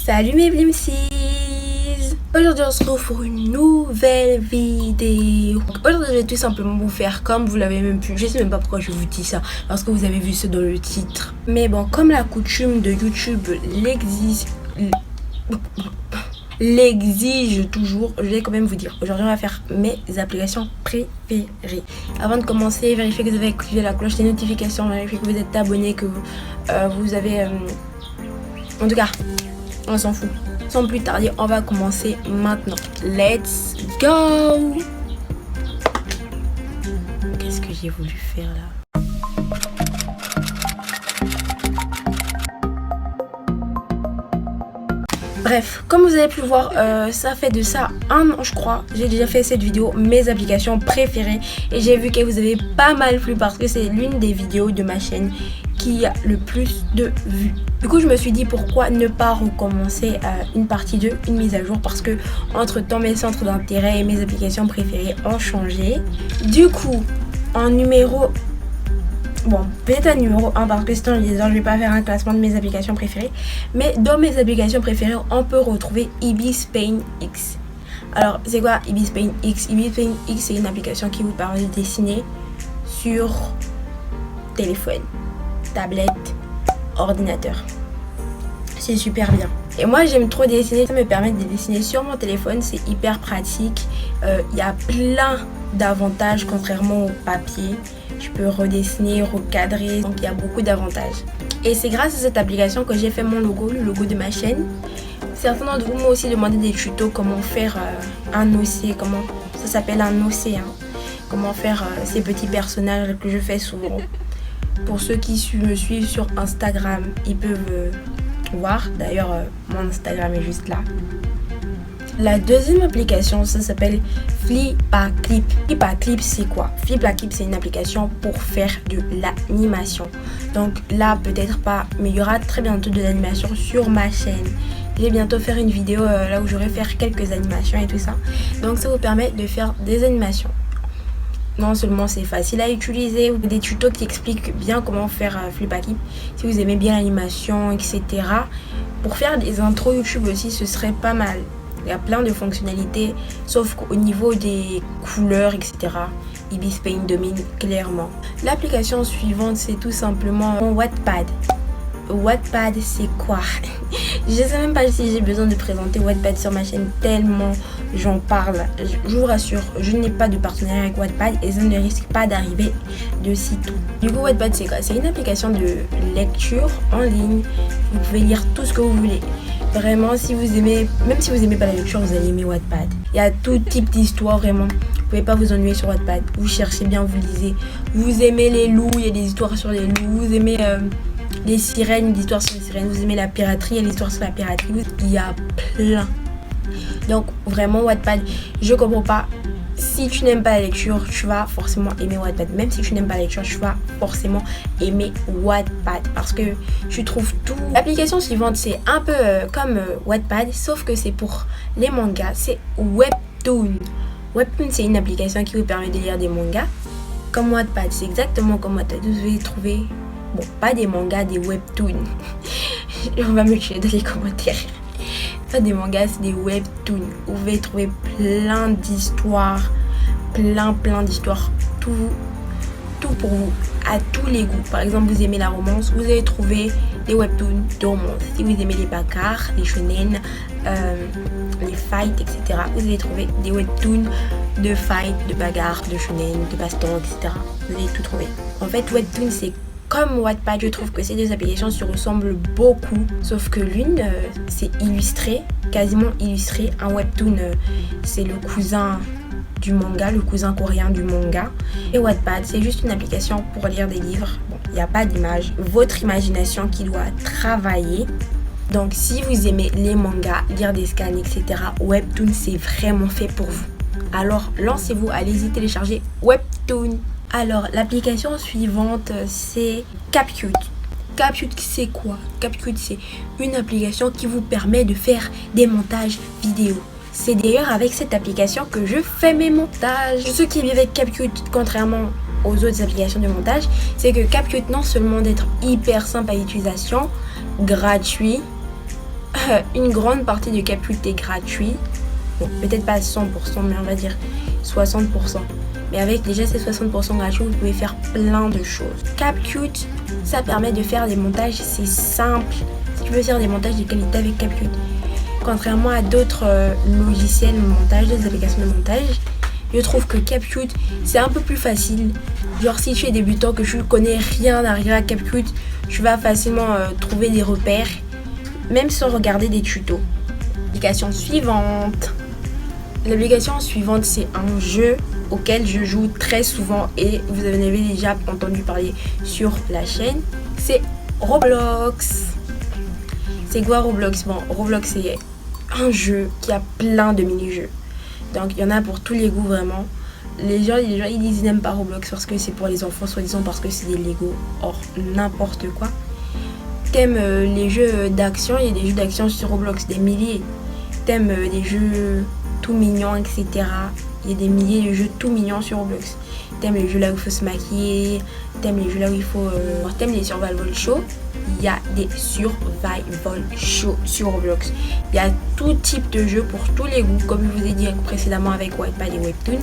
Salut mes Blimsies! Aujourd'hui on se retrouve pour une nouvelle vidéo. Aujourd'hui je vais tout simplement vous faire comme vous l'avez même pu. Je sais même pas pourquoi je vous dis ça, parce que vous avez vu ce dans le titre. Mais bon, comme la coutume de YouTube l'exige toujours, je vais quand même vous dire. Aujourd'hui on va faire mes applications préférées. Avant de commencer, vérifiez que vous avez activé la cloche des notifications, vérifiez que vous êtes abonné, que vous avez... En tout cas, on s'en fout. Sans plus tarder, on va commencer maintenant. Let's go! Qu'est-ce que j'ai voulu faire là? Bref, comme vous avez pu voir, ça fait de ça un an je crois. J'ai déjà fait cette vidéo, mes applications préférées. Et j'ai vu que vous avez pas mal plu parce que c'est l'une des vidéos de ma chaîne qui a le plus de vues. Du coup je me suis dit pourquoi ne pas recommencer une partie 2, une mise à jour, parce que entre temps mes centres d'intérêt et mes applications préférées ont changé. Du coup en numéro... Bon, peut-être un numéro 1 parce que sinon je vais pas faire un classement de mes applications préférées. Mais dans mes applications préférées, on peut retrouver Ibis Paint X. Alors, c'est quoi Ibis Paint X? Ibis Paint X, c'est une application qui vous permet de dessiner sur téléphone, tablette, ordinateur. C'est super bien. Et moi, j'aime trop dessiner. Ça me permet de dessiner sur mon téléphone. C'est hyper pratique. Il y a plein d'avantages contrairement au papier. Je peux redessiner, recadrer, donc il y a beaucoup d'avantages. Et c'est grâce à cette application que j'ai fait mon logo, le logo de ma chaîne. Certains d'entre vous m'ont aussi demandé des tutos, comment faire un OC, comment ça s'appelle un OC, hein. Comment faire ces petits personnages que je fais souvent. Pour ceux qui me suivent sur Instagram, ils peuvent voir. D'ailleurs, mon Instagram est juste là. La deuxième application, ça s'appelle Flipaclip. Flipaclip, c'est quoi? Flipaclip, c'est une application pour faire de l'animation. Donc là, peut-être pas, mais il y aura très bientôt de l'animation sur ma chaîne. Je vais bientôt faire une vidéo là où j'aurai faire quelques animations et tout ça. Donc ça vous permet de faire des animations. Non seulement c'est facile à utiliser, des tutos qui expliquent bien comment faire Flipaclip. Si vous aimez bien l'animation, etc. Pour faire des intros YouTube aussi, ce serait pas mal. Il y a plein de fonctionnalités, sauf qu'au niveau des couleurs, etc., Ibis Paint domine clairement. L'application suivante, c'est tout simplement Wattpad. Wattpad, c'est quoi? Je ne sais même pas si j'ai besoin de présenter Wattpad sur ma chaîne, tellement j'en parle. Je vous rassure, je n'ai pas de partenariat avec Wattpad et ça ne risque pas d'arriver de sitôt. Du coup, Wattpad, c'est quoi? C'est une application de lecture en ligne. Vous pouvez lire tout ce que vous voulez. Vraiment, si vous aimez, même si vous aimez pas la lecture, vous allez aimer Wattpad. Il y a tout type d'histoire, vraiment. Vous pouvez pas vous ennuyer sur Wattpad. Vous cherchez bien, vous lisez. Vous aimez les loups, il y a des histoires sur les loups. Vous aimez les sirènes, des histoires sur les sirènes. Vous aimez la piraterie, il y a des histoires sur la piraterie. Il y a plein. Donc vraiment Wattpad, je comprends pas. Si tu n'aimes pas la lecture, tu vas forcément aimer Wattpad. Même si tu n'aimes pas la lecture, tu vas forcément aimer Wattpad parce que tu trouves tout. L'application suivante, c'est un peu comme Wattpad, sauf que c'est pour les mangas. C'est Webtoon. Webtoon, c'est une application qui vous permet de lire des mangas. Comme Wattpad, c'est exactement comme Wattpad. Vous allez trouver, bon, pas des mangas, des Webtoons. On va me tuer dans les commentaires. Pas des mangas, c'est des webtoons. Vous pouvez trouver plein d'histoires, plein d'histoires, tout pour vous, à tous les goûts. Par exemple, vous aimez la romance, vous allez trouver des webtoons de romance. Si vous aimez les bagarres, les shonen, les fights, etc., vous allez trouver des webtoons de fight, de bagarres, de shonen, de baston, etc. Vous allez tout trouver. En fait, webtoon, c'est comme Wattpad. Je trouve que ces deux applications se ressemblent beaucoup, sauf que l'une c'est illustré, quasiment illustré. Un webtoon c'est le cousin du manga, le cousin coréen du manga. Et Wattpad, c'est juste une application pour lire des livres. Bon, il n'y a pas d'image, votre imagination qui doit travailler. Donc si vous aimez les mangas, lire des scans, etc., Webtoon c'est vraiment fait pour vous. Alors lancez-vous, allez-y télécharger Webtoon. Alors, l'application suivante, c'est CapCut. CapCut, c'est quoi? CapCut, c'est une application qui vous permet de faire des montages vidéo. C'est d'ailleurs avec cette application que je fais mes montages. Ce qui est bien avec CapCut, contrairement aux autres applications de montage, c'est que CapCut, non seulement d'être hyper simple à l'utilisation, gratuit, une grande partie de CapCut est gratuit. Bon, peut-être pas à 100%, mais on va dire 60%. Mais avec déjà ces 60% gratuits, vous pouvez faire plein de choses. CapCut, ça permet de faire des montages, c'est simple. Si tu veux faire des montages de qualité avec CapCut, contrairement à d'autres logiciels de montage, des applications de montage, je trouve que CapCut, c'est un peu plus facile. Genre si tu es débutant, que tu ne connais rien à CapCut, tu vas facilement trouver des repères, même sans regarder des tutos. L'application suivante. L'application suivante, c'est un jeu auquel je joue très souvent et vous en avez déjà entendu parler sur la chaîne. C'est Roblox. C'est quoi Roblox? Bon, Roblox, c'est un jeu qui a plein de mini-jeux. Donc, il y en a pour tous les goûts, vraiment. Les gens ils disent qu'ils n'aiment pas Roblox parce que c'est pour les enfants, soi-disant parce que c'est des Lego. Or, n'importe quoi. T'aimes les jeux d'action, il y a des jeux d'action sur Roblox, des milliers. T'aimes des jeux tout mignons, etc. Il y a des milliers de jeux tout mignons sur Roblox. T'aimes les jeux là où il faut se maquiller, t'aimes les jeux là où il faut... t'aimes les survival shows. Il y a des survival shows sur Roblox. Il y a tout type de jeux pour tous les goûts, comme je vous ai dit précédemment avec Wattpad et Webtoon.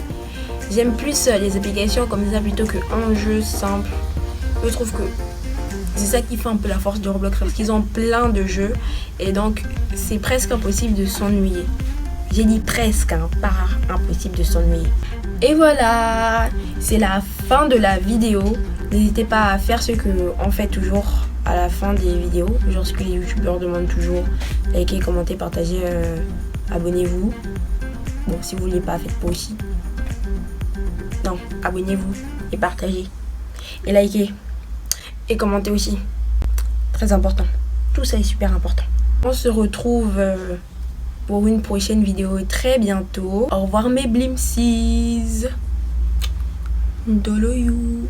J'aime plus les applications comme ça plutôt qu'un jeu simple. Je trouve que c'est ça qui fait un peu la force de Roblox, parce qu'ils ont plein de jeux et donc c'est presque impossible de s'ennuyer. J'ai dit presque, hein, pas impossible de s'ennuyer. Et voilà, c'est la fin de la vidéo. N'hésitez pas à faire ce qu'on fait toujours à la fin des vidéos, genre ce que les youtubeurs demandent toujours. Likez, commentez, partagez, abonnez-vous. Bon, si vous voulez pas, faites pas aussi. Non, abonnez-vous et partagez. Et likez. Et commentez aussi. Très important. Tout ça est super important. On se retrouve pour une prochaine vidéo très bientôt. Au revoir mes blimsies. Dolo you.